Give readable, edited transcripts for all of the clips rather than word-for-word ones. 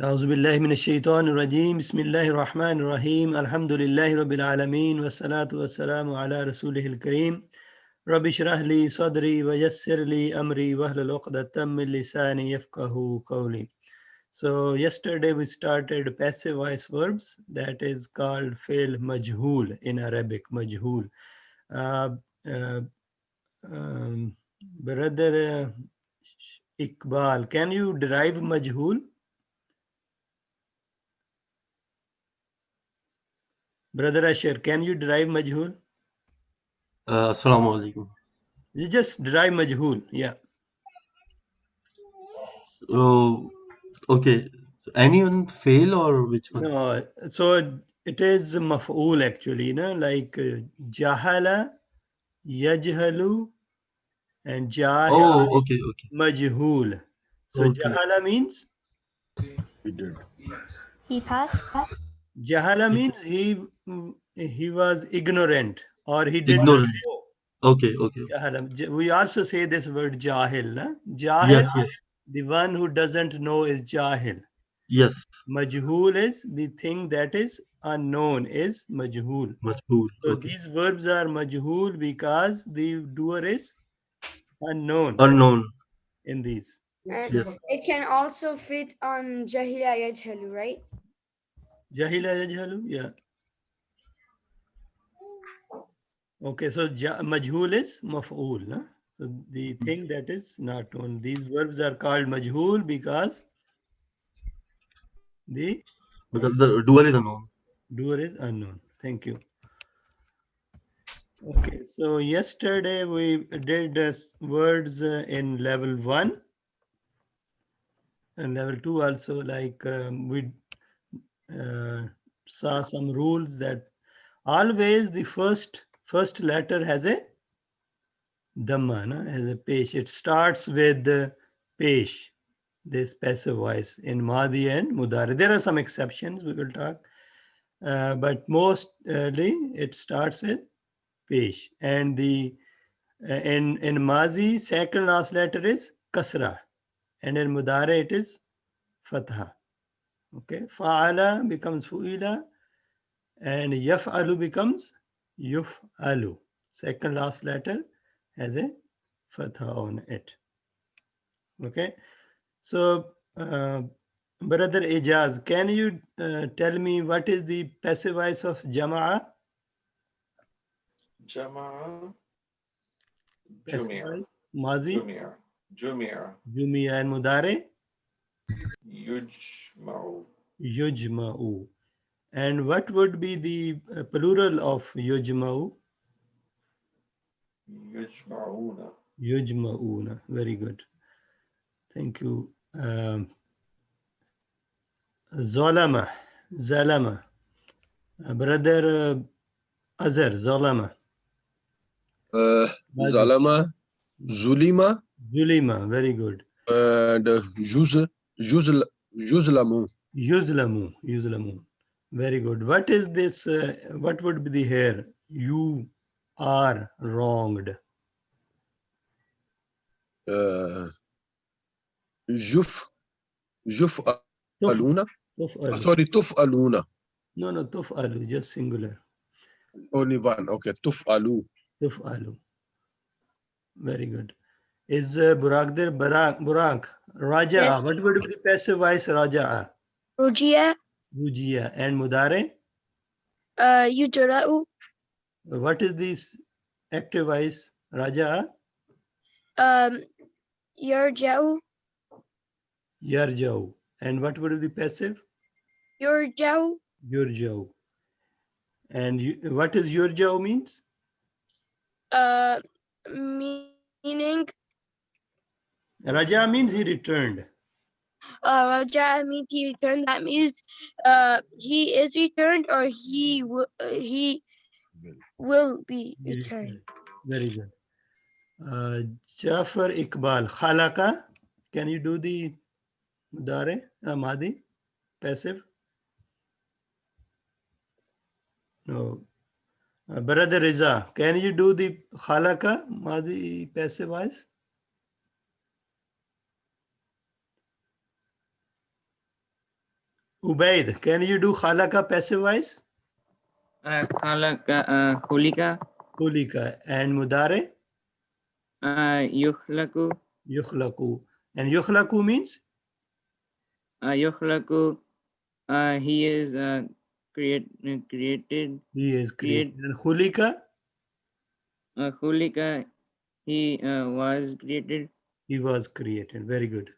أعوذ بالله من الشيطان الرجيم بسم الله الرحمن الرحيم الحمد لله رب العالمين والصلاة والسلام على رسوله الكريم رب اشرح لي صدري ويسر لي أمري واحلل عقدة من لساني يفقهوا قولي. So yesterday we started passive voice verbs, that is called fail majhul in Arabic, majhul. Uh, uh, Brother Iqbal, can you derive majhul? Brother Asher, can you derive majhul? Assalamu alaikum. You just derive majhul, yeah. Okay. Anyone fail or which one? No, so it is maf'ul actually, like jahala, yajhalu, and jahil, Oh, okay, okay, majhul. So okay. jahala means He passed. jahala It- means he was ignorant or he did not Ignorant. know. Okay, okay. Jahala. We also say this word jahil. Na? Jahil, Yes, yes, the one who doesn't know is jahil. yes. Majhul is the thing that is unknown is majhul. Majhul. So Okay. these verbs are majhul because the doer is unknown Unknown. in these. And Yes. it can also fit on Jahila Yajhalu, right? Jahila yajhalu, yeah. Okay, so majhul is maf'ul. Na? So the thing that is not known. These verbs are called majhul because the Because the doer is unknown. doer is unknown. Thank you. Okay, so yesterday we did words in level 1 and level 2 also, like we saw some rules that always the first letter has a dhamma, no? Has a pesh. It starts with the pesh, this passive voice in Madi and Mudari. There are some exceptions we will talk, but mostly it starts with pesh. And the in Mazi, second last letter is kasra, and in Mudari it is fatha. Okay, fa'ala becomes fu'ila, and yaf'alu becomes yuf'alu. Second last letter has a fatha on it. Okay, so brother Ijaz, can you tell me what is the passive voice of Jama'a? Jama'a, Passive Jumir, voice, Mazi, Jumir, Jumir, Jumiya, and Mudare, Yujma'u, Yujma'u. And what would be the plural of Yujma'u? Yujma'una, Yujma'una. Very good. Thank you. Zalama. Zalama. Brother Azhar, Zalama. Mazi. Zalama, Zulima, Zulima. Very good. and Juzlamu. Yuzlamu. Yuzlamu. Very good. What is this? What would be the here? You are wronged. Juf Tuf, Aluna. tuf'alu. Sorry, Tuf Aluna. No, no, tuf'alu. Just singular. Only one. Okay, Tuf Alu. Tuf'alu. Very good. Is Burak there? Burak. Raja'a. Yes. What would be the passive voice? Raja'a. Rujia, Rujia. And Mudare? Yujara'u, What is this active voice? Raja'a? Yarja'u, Yarjau. And what would be the passive? Yurja'u, Yurjau. And what is Yurjau means? meaning Raja means he returned. Raja means he returned. That means he is returned or he will be He returned. Very good. Jafar Iqbal. Khalaka. Can you do the Mudare? Madi? Passive? No. Brother Riza, can you do the Khalaka? Madi passive voice? Ubaid, can you do khalaka passive voice? Khalaqa, khulika, Kulika. And mudare? yukhlaku, Yukhlaku. And yukhlaku means? yukhlaku, he is created, He is created. create, And khulika? khulika, he was created. He was created. Very good.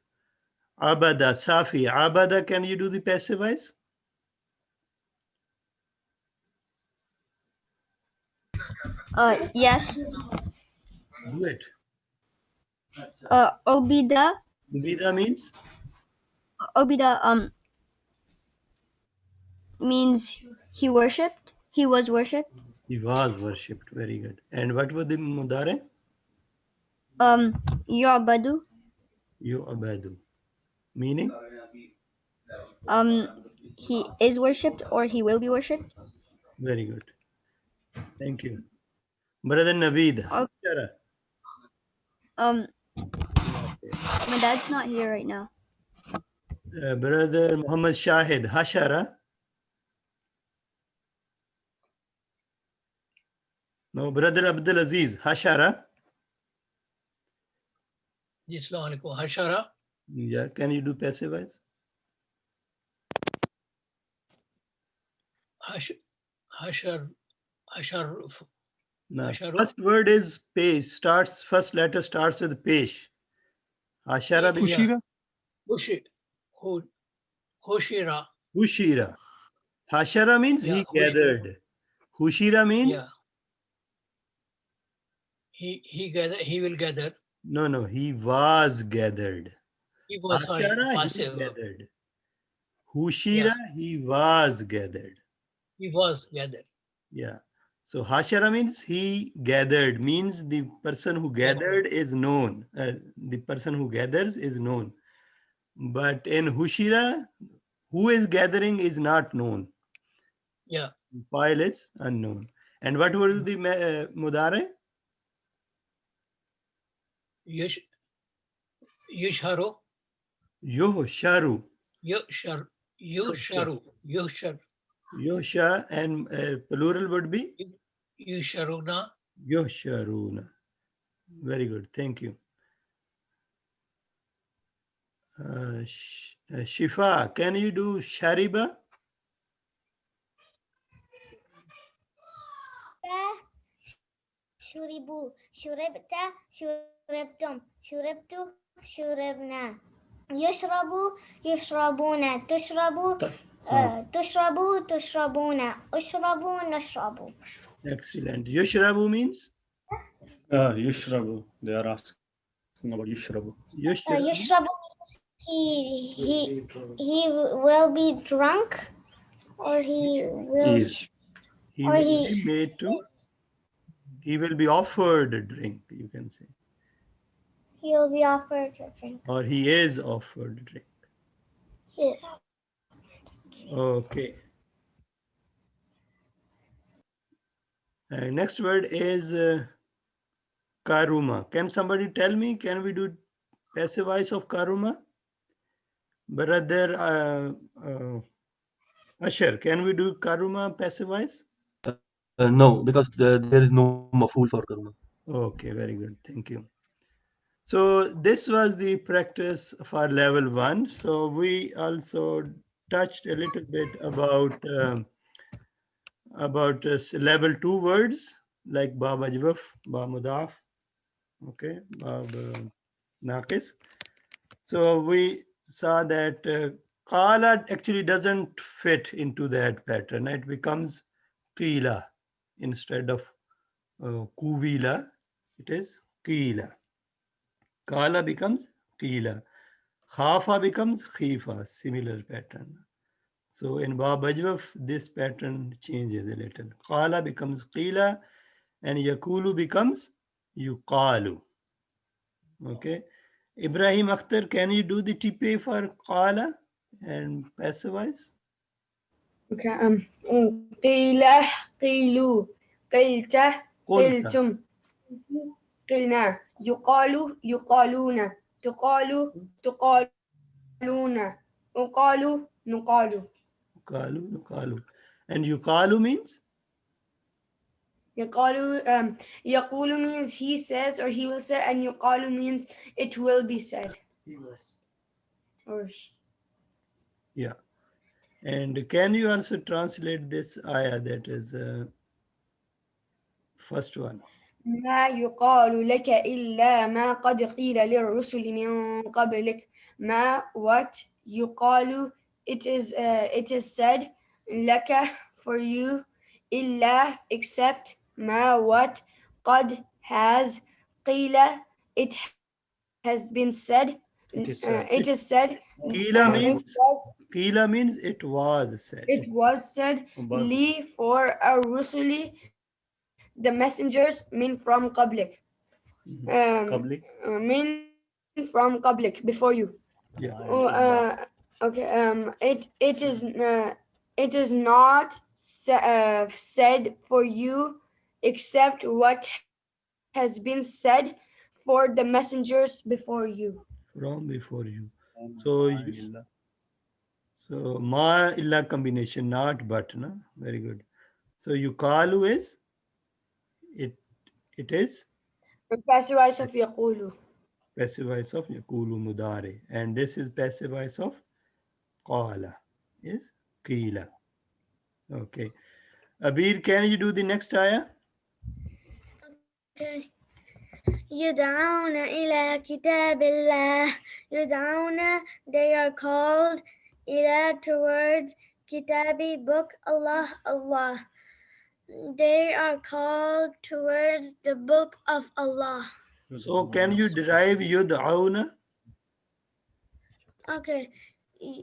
Abada, Safi. Abada, can you do the passive voice? Yes. Do it. Obida. Ubida means? Obida means he worshipped. He was worshipped. He was worshipped. Very good. And what was the mudare? Yabadu. Yu'abadu. Meaning? He is worshipped or he will be worshipped. Very good. Thank you. Brother Naveed. Okay. Hashara. My dad's not here right now. Brother Muhammad Shahid. Hashara. No, Brother Abdul Aziz. Hashara. Yes, Assalamu alaikum. Hashara. Yeah, can you do passive voice? Hashar. No. Hasharu. First word is pesh. First letter starts with pesh. Hashara. Hushira. Hushira. Hushira. Hashara means Yeah, he gathered. Hushira means? Yeah. He will gather. No, he was gathered. He was Hashara, he passive. gathered. Hushira, he was gathered. He was gathered. Yeah. So Hashara means he gathered, means the person who gathered is known. The person who gathers is known. But in Hushira, who is gathering is not known. Yeah. File is unknown. And what will the mudare? Yusharu. Yuhsharu. Yusharu. Yosha, and plural would be? Yusharuna. Yosharuna. Very good. Thank you. Shifa, can you do Shariba? Shuribu, shuribta, shuribtum, shuribtu, shuribna. Yushrabu, yushrabuna, tushrabu, tushrabu, tushrabuna, ushrabu, nushrabu. Excellent. Yushrabu means? Yushrabu. They are asking about Yushrabu. Yushrabu, he will be drunk, or he will. He will be made to. He will be offered a drink, you can say. He will be offered a drink. Or he is offered a drink. He is offered. Okay. Next word is karuma. Can somebody tell me, can we do passive voice of karuma? Brother Asher, can we do karuma passive voice? No, because there is no maful for karma. Okay, very good. Thank you. So this was the practice for level 1. So we also touched a little bit about level 2 words like Bab Ajwaf, Bab Mudaf, okay, Bab Naqis. So we saw that Qala actually doesn't fit into that pattern. It becomes Qila instead of Kuvila. It is Qila. Qala becomes Qila. Khafa becomes Khifa. Similar pattern. So in Bab Ajwaf, this pattern changes a little. Qala becomes Qila and Yakulu becomes Yuqalu. Okay. Ibrahim Akhtar, can you do the TPA for Qala and passive voice? Okay. Qila, qilu, qilta, Qulta. qiltum, qilna, yuqalu, yuqaluna, tuqalu, tuqaluna, uqalu, nuqalu. Yukalu, yukalu. And yukalu means? يقول means he says or he will say, and يقال means it will be said. Or Yeah. And can you also translate this ayah, that is first one? ما يقال لك إلا ما قد قيل للرسل من قبلك. ما, what, يقال, it is said, لك, for you, إلا, except, ما, what, قد, has, قيل, it has been said, It is said. it is said, Qila it means, was, qila means it was said. it was said, Above. li, for a rusuli, the messengers, min from قبلك. Public. Min from قبلك, before you. Yeah. Okay. It is not said for you except what has been said for the messengers before you. From before you. Ma So, illa. so ma illa combination, not but, no? Very good. So yukalu is, it is Passive voice of يقول. passive voice of yakulu mudare. And this is passive voice of qala, is qila. Okay. Abir, can you do the next ayah? Okay. يدعون إلى كتاب الله. يدعون, they are called, إلى, towards, kitabi, book, Allah, Allah. They are called towards the book of Allah. So can you derive yud'auna? Okay.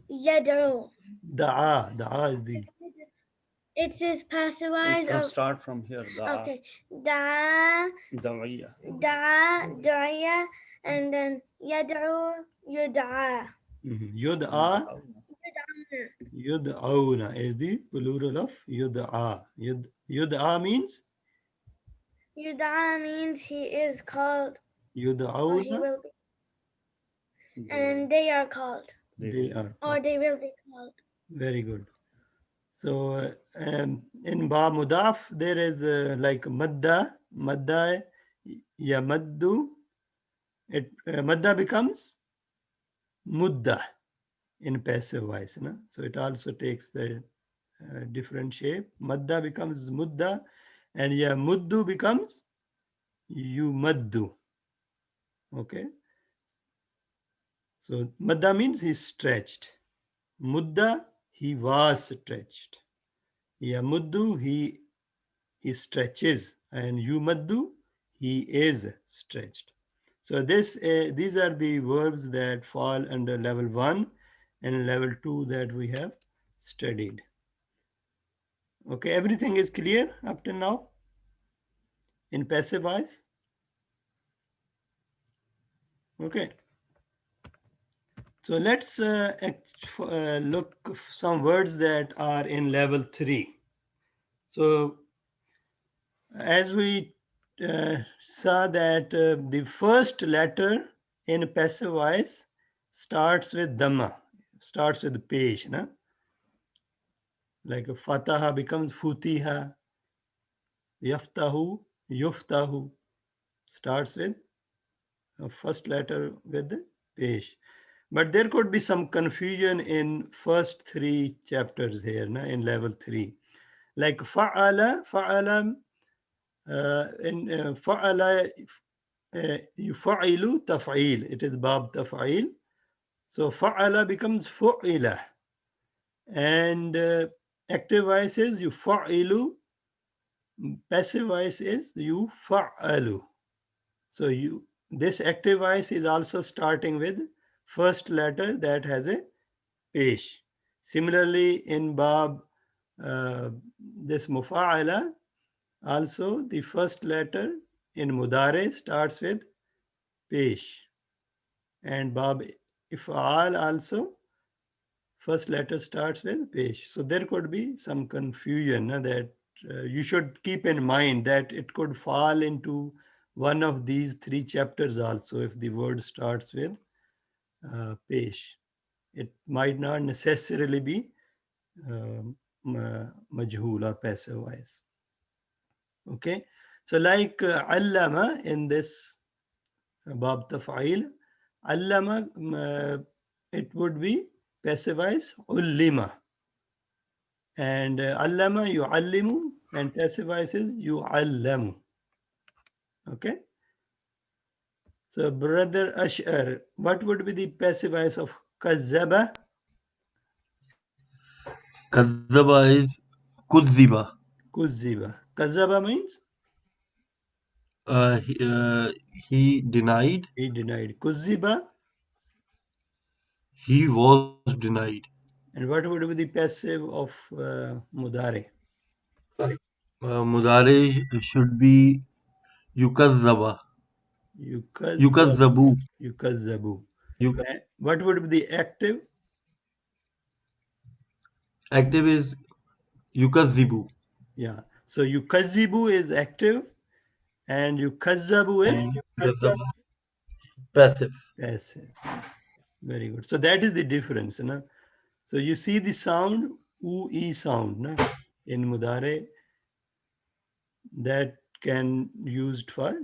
Yad'u. Da'a is the, It is passivized From of, start from here. Da'a. okay. Da'a, Dawiyya. da'a, and then yad'u, yud'a. yud'a, yud'auna is the plural of yud'a. Yud'a means Yud'a means he is called, or he yud'auna, will be, and they are called, they are. or they will be called. Very good. So in ba mudaf there is like madda, yamaddu. It madda becomes mudda in passive voice, no? So it also takes the different shape. Madda becomes mudda, and yamuddu becomes yumaddu. Okay. So madda means he stretched. Mudda, he was stretched. Yamuddu, he stretches, and yumaddu, he is stretched. So these are the verbs that fall under level 1 and level 2 that we have studied. Okay, everything is clear up to now in passive voice. Okay. So let's look some words that are in level 3. So as we saw that the first letter in passive voice starts with dhamma, starts with pesh, na? Like fataha becomes futiha, yaftahu, yuftahu, starts with first letter with the pesh. But there could be some confusion in first 3 chapters here, na, in level 3. Like fa'ala, in fa'ala, yufa'ilu taf'il. It is bab taf'il. So fa'ala becomes fu'ila. And active voice is yufa'ilu. Passive voice is yufa'alu. So this active voice is also starting with first letter that has a pesh. Similarly, in bab, this mufa'ala, also the first letter in mudare starts with pesh. And bab if'al also, first letter starts with pesh. So there could be some confusion that you should keep in mind that it could fall into one of these 3 chapters also if the word starts with pesh. It might not necessarily be majhul or passive voice. Okay, so like allama in this bab taf'il, allama, it would be passive voice ullima, and allama yu'allimu, and passive voice is yu'allamu. Okay, so brother Ash'ar, what would be the passive voice of kazzaba? Kazzaba is kuzziba. Kuzziba. Kazzaba means He denied. he denied. Kuzziba, He was denied. and what would be the passive of mudare? Mudare should be yukazzaba. Yukazzabu. Yukazzabu. Yukazzabu. Yuk- What would be the active? Active is yukazzibu. Yeah. So yukazzibu is active, and yukazzabu is And yukazzaba passive. passive. Very good. So that is the difference. No? So you see the sound, u-e sound, no? In mudare, that can used for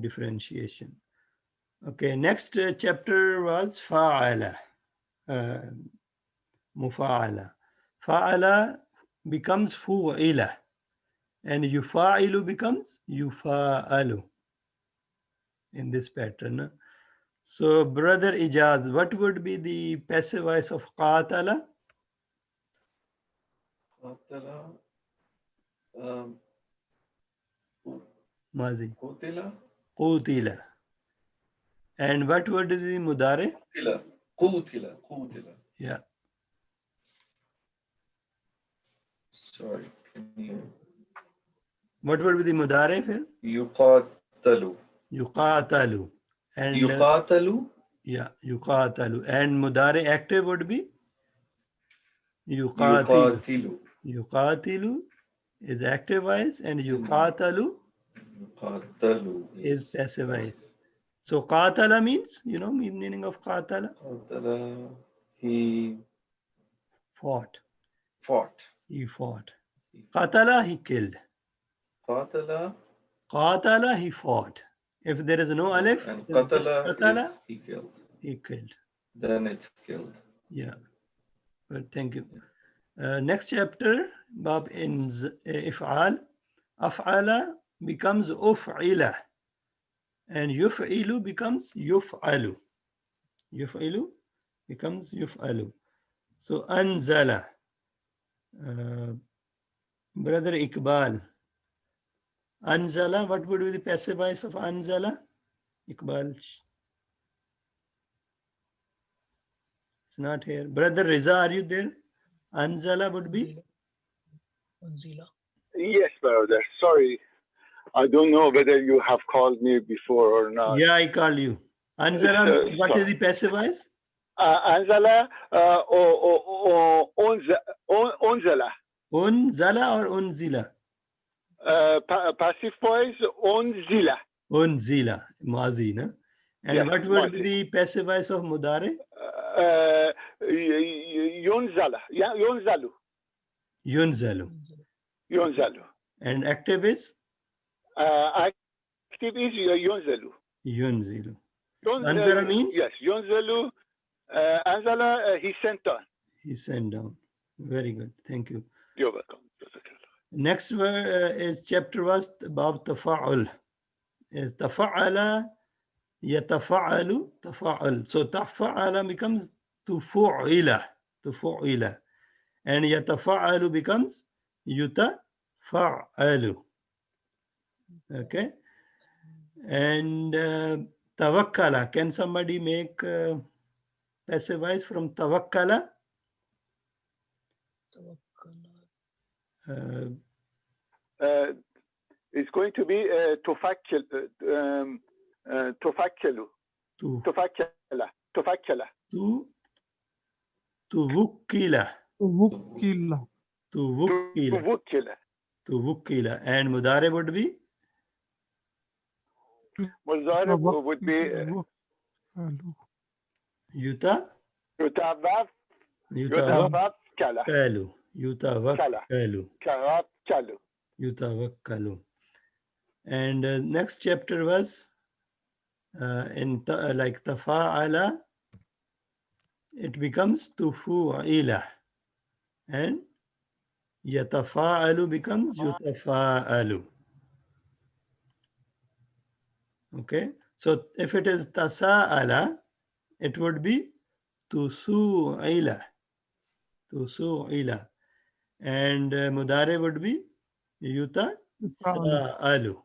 differentiation. Okay, next chapter was fa'ala, mufa'ala. Fa'ala becomes fu'ila, and yufa'ilu becomes yufa'alu in this pattern. So, brother Ijaz, what would be the passive voice of qatala? قاتل Mazi. قتل Qutila. And what would be the mudare? قتل. Yeah. Sorry, can you? What would be the mudare? يقاتل. Yuqatalu. And يقاتل. yeah, yuqatalu. And mudare active would be yuqatilu. يقاتل. Yuqatilu is active voice, and yuqatalu يقاتل is passive voice. So qatala means, you know, meaning of qatala? قاتل. He Fought. fought. He fought. Qatala, he killed. قاتل. Qatala, he fought. If there is no alif, And it's just قتل qatala, is he killed. he killed. Then it's killed. Yeah. Good, thank you. Next chapter, bab in if'al. Af'ala becomes uf'ila, and yuf'ilu becomes yuf'alu. Yuf'ilu becomes yuf'alu. So anzala. Brother Iqbal. Anzala, what would be the passive voice of anzala? Iqbal. It's not here. Brother Riza, are you there? Anzala would be? Unzila. Yes, brother. Sorry. I don't know whether you have called me before or not. Yeah, I call you. Anzala, what is the passive voice? Anzala, unzala. Unzala or unzila? Passive voice, unzila. Unzila, mazi, no? And Yes, what would be mazi. the passive voice of mudare? Yunzala. Yeah, yunzalu. Yunzalu. Yunzalu. And active is? Active is yunzalu. Yunzilu. So anzala means? Yes, yunzalu. Anzala, he sent on. He sent down. Very good. Thank you. You're welcome. Next is chapter was about tafa'ul. Is tafa'ala yatafa'alu tafa'al. So tafa'ala becomes tufu'ila. Tufu'ila. And yatafa'alu becomes yutafa'alu. Okay. And tawakkala. Can somebody make passive voice from tawakkala? It's going to be tufakkalu. Tufakkala. Tuvukkila. Wukila. Tuvukkila. And mudare would be? Mudare would be Yuta? yutawaf. Yutawaf. Tawakkala. Kalu. Yutawakkalu. Tawakkalu. Yutawakkalu. And next chapter was like tafa'ala, it becomes tufu'ila. And yatafa'alu becomes yutafa'alu. Okay. So if it is tasa'ala, it would be tusu'ila. Tusu'ila. And mudare would be yutasa'alu.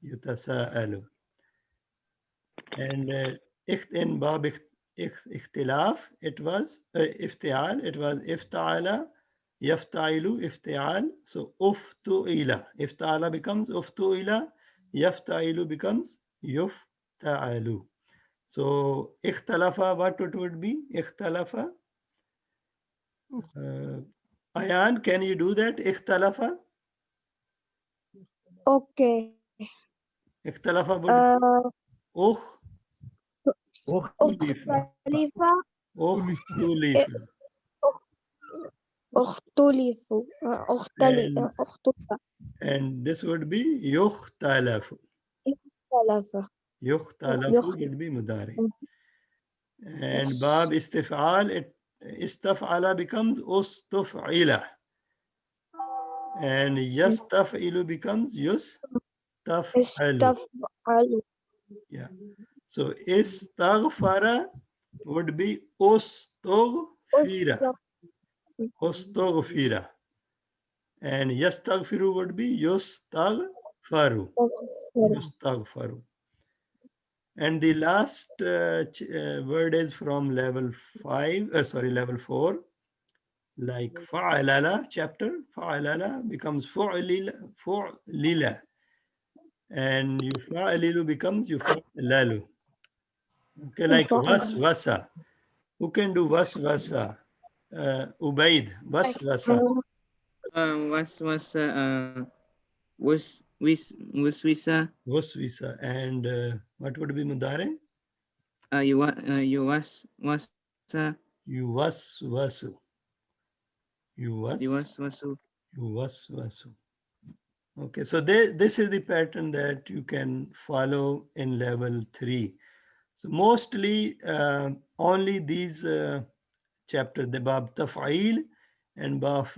Yutasa'alu. And in bab ikhtilaf, it was iftial, it was ifta'ala, yaftailu, iftial. So uftu'ila. Ifta'ala becomes uftu'ila, yaftailu becomes yufta'alu. So ikhtalafa, what it would be? Ikhtalafa. Ayan, can you do that? Ikhtalafa. Okay. Ikhtalafa would be Khalifa. Ukhtulifa. Ukhtulifu. And this would be yukhtalafu. Ikhtalafa. Yukhtalafu would be mudari. And bab istif'al, istaf'ala becomes ustuf'ila. And yastaf'ilu becomes yustaf'alu. Istaf'alu. Yeah. So istaghfara would be ustughfira. Ustughfira. And yastaghfiru would be yustaghfaru. Yustaghfaru. And the last word is from level 4. Like fa'alala chapter. Fa'alala becomes fu'lila. And yufa'alilu becomes yufa'lalu. Okay, like waswasa. Who can do waswasa? Ubaid, waswasa. Waswisa. Waswisa. And what would be mudare? Yuwaswasa. Yuwaswasu. Yuwaswasu. Yuwaswasu. Okay, so this is the pattern that you can follow in level 3. So mostly only these chapters, the bab taf'il and bab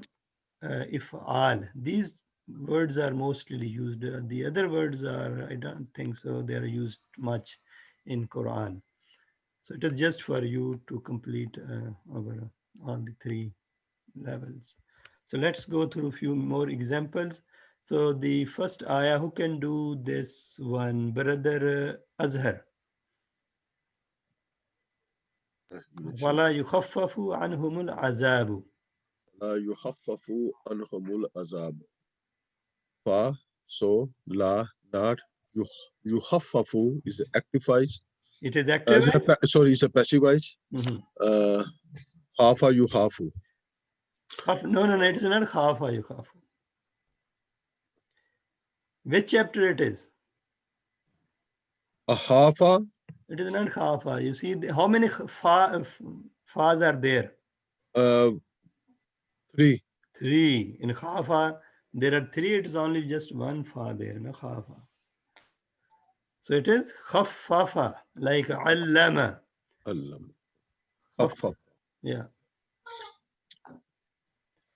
if'al. These words are mostly used. The other words are, I don't think so, they are used much in Qur'an. So it is just for you to complete all the 3 levels. So let's go through a few more examples. So the first ayah, who can do this one? Brother Azhar. وَلَا يُخَفَّفُ عَنْهُمُ الْعَذَابُ. لا يخفف عنهم العذاب. Fa, so, la, not. Yukhaffafu is active voice. It is active voice? Sorry, it's a passive voice. Hafa, yukhafu. No, it is not khafa, yukhafu. Which chapter it is? Hafa. It is not khafa. You see, how many fas are there? 3. 3. In khafa, there are 3. It is only just one fa there, no khafa. So it is khaffafa, like allama. Allama. Khaffaf. Yeah.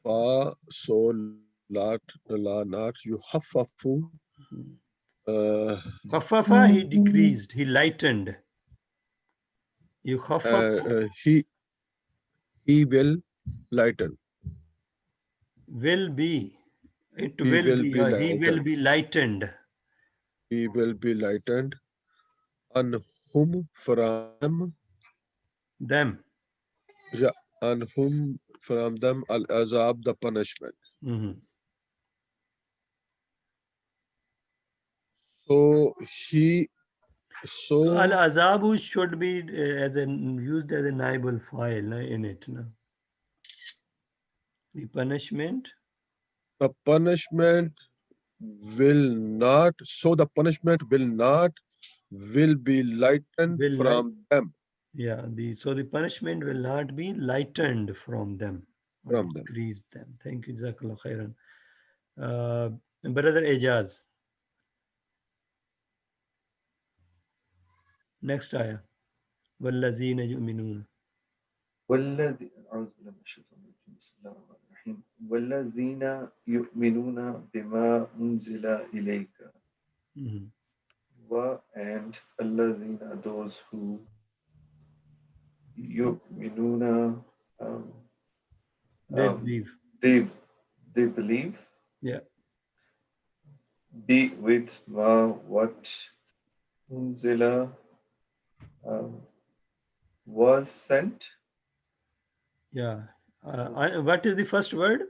Fa, so, la, not. Yukhaffafu. Khaffafa, he decreased, he lightened. He will lighten. Will be. It will be. He will be lightened. He will be lightened. Anhum, from them. Yeah, anhum, from them, al-azab, the punishment. So al-azabu should be used as a naibul file in it. No? The punishment. The punishment will not. So the punishment will be lightened from them. Yeah. So the punishment will not be lightened from them. From them. Increase them. Thank you, Jazakallah khairan. Brother Ejaz. Next ayah. وَالَّذِينَ يُؤْمِنُونَ. والذي أعوذ بالله من الشيطان الرجيم بسم الله الرحمن الرحيم والذين يؤمنون بما أنزل إليك and الذين those who يؤمنون They believe. they believe Yeah. be with what unzila was sent. Yeah. What is the first word?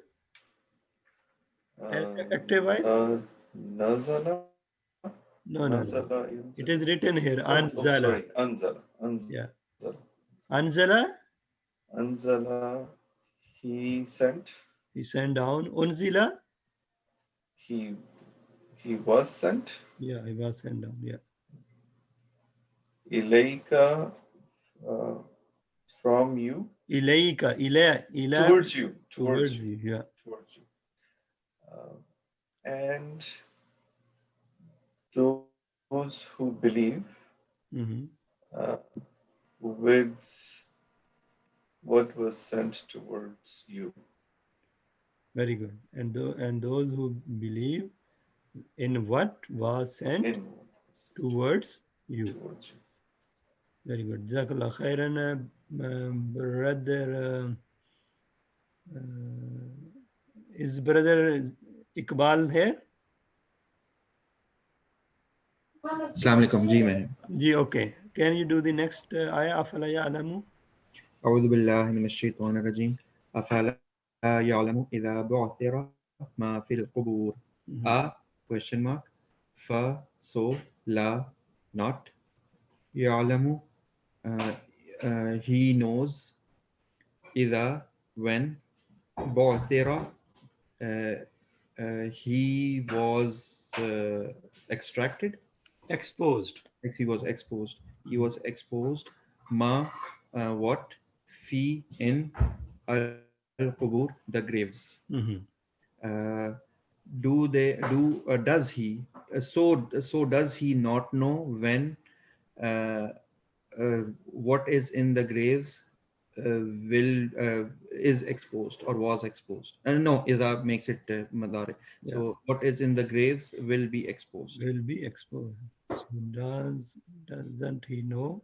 Active voice? Nazala. No. It is written here. Anzala. Sorry, Anzala. Yeah. Anzala. Anzala. He sent. He sent down. Unzila. He was sent. Yeah, he was sent down. Yeah. Ilayka, from you. Ilayka. Towards you. Towards you. Yeah. Towards you. And those who believe with what was sent towards you. Very good. And those who believe in what was sent towards you. Very good. Jazakallah khairan. Brother, is Brother Iqbal here? Assalamu alaikum. जी मैं जी okay. Can you do the next ayah? أفلا يعلم. أعوذ بالله من الشيطان الرجيم أفلا يعلم إذا بعثر ما في القبور. A question mark. Fa so la not. يعلم he knows. إذا when بعثر he was extracted. Exposed. He was exposed. He was exposed. Ma what? Fi in al-qubur, the graves. Does he so does he not know when what is in the graves is exposed or was exposed? No, Iza makes it madari. Yeah. So what is in the graves will be exposed. Will be exposed. So doesn't he know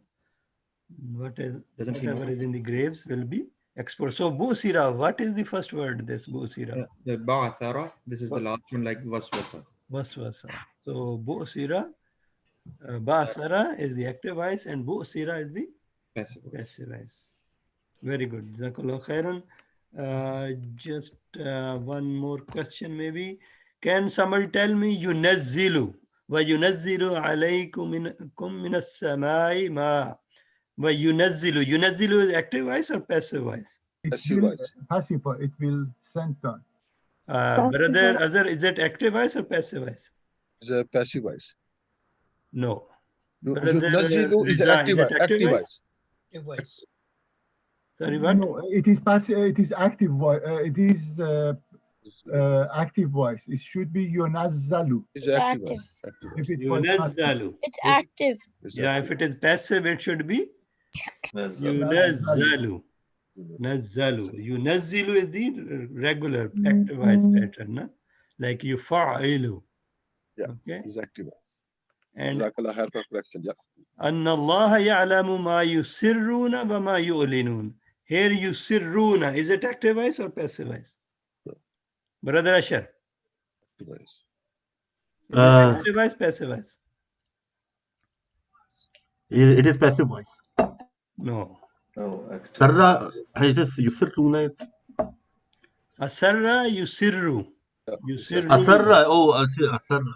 whatever is in the graves will be exposed? So Busira, what is the first word? This Busira. The Ba'athara, this is the last one, like Waswasa. Waswasa. So Busira, Ba'asara is the active voice and Busira is the passive voice. Very good. Jazakallah khairan. Just one more question maybe. Can somebody tell me yunazzilu wa yunazzilu alaykum minas samai ma wa yunazzilu. Yunazzilu is active voice or passive voice? Passive. It will send down. Brother Azhar, is it active voice or passive voice? It's a passive voice. No. Nazilu is active voice. Active voice. Sorry, what? No, it is passive. It is active voice. It is active voice. It should be yunazzalu. It's active. If it was Yunazzalu. It's active. Yeah, if it is passive, it should be yunazzalu. Nazzalu. Yunazzilu is the regular active voice pattern, na? Like yufa'ilu. Yeah, okay. It's active. And Jazakallah khair for correction. Yeah. Anna Allah ya'lamu ma yusirruna wa ma yu'linun. Here yusirruna, is it active voice or passive voice? Brother Ashar. Active voice, passive voice? It is passive voice. No. Sarra, it is yusirruna. Asarra yusirru. Yusirru. Asarra, asarra.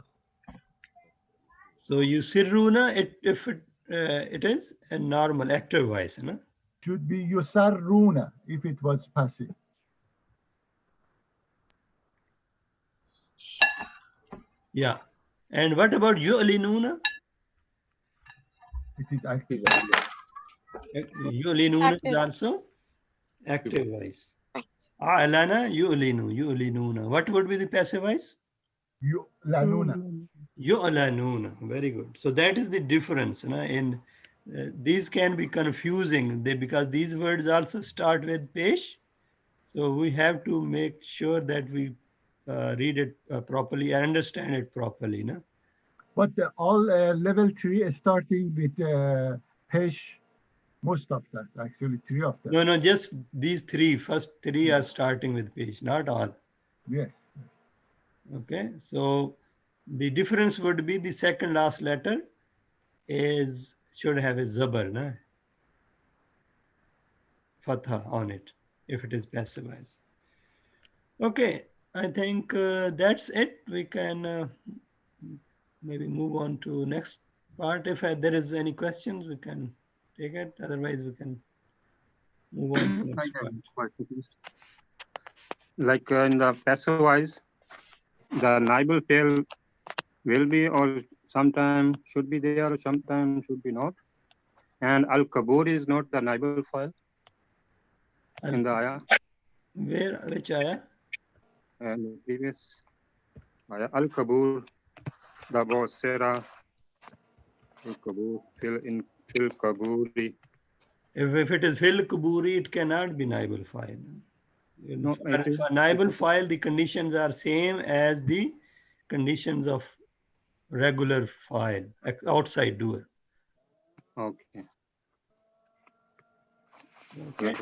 So yusirruna, if it is a normal active voice, no? should be yusarruna if it was passive. Yeah. And what about yu'linuna? It is active. Yu'linuna is also active voice. A'lana yu'linu, yu'linuna. What would be the passive voice? يؤلنون. Yu'lanuna. Very good. So that is the difference. In these can be confusing because these words also start with pesh. So we have to make sure that we read it properly and understand it properly. No? But all level 3 is starting with Pesh, most of that, actually, 3 of them. No, just these three. First three are starting with pesh, not all. Yes. Okay, so the difference would be the second last letter should have a zabar, no? Fatha on it if it is passive voice. Okay, I think that's it. We can maybe move on to next part. If there is any questions, we can take it. Otherwise, we can move on to next part. Like in the passive voice, the naibal fail will be or sometime should be there or sometime should be not. And al kabur is not the naibal file in the ayah. Which ayah? And the previous ayah al kabur, the bosera al kabur fil kaburi. If it is fil kuburi, it cannot be naibal file. No, For naibal file, the conditions are same as the conditions of regular file, outside doer. Okay. Okay.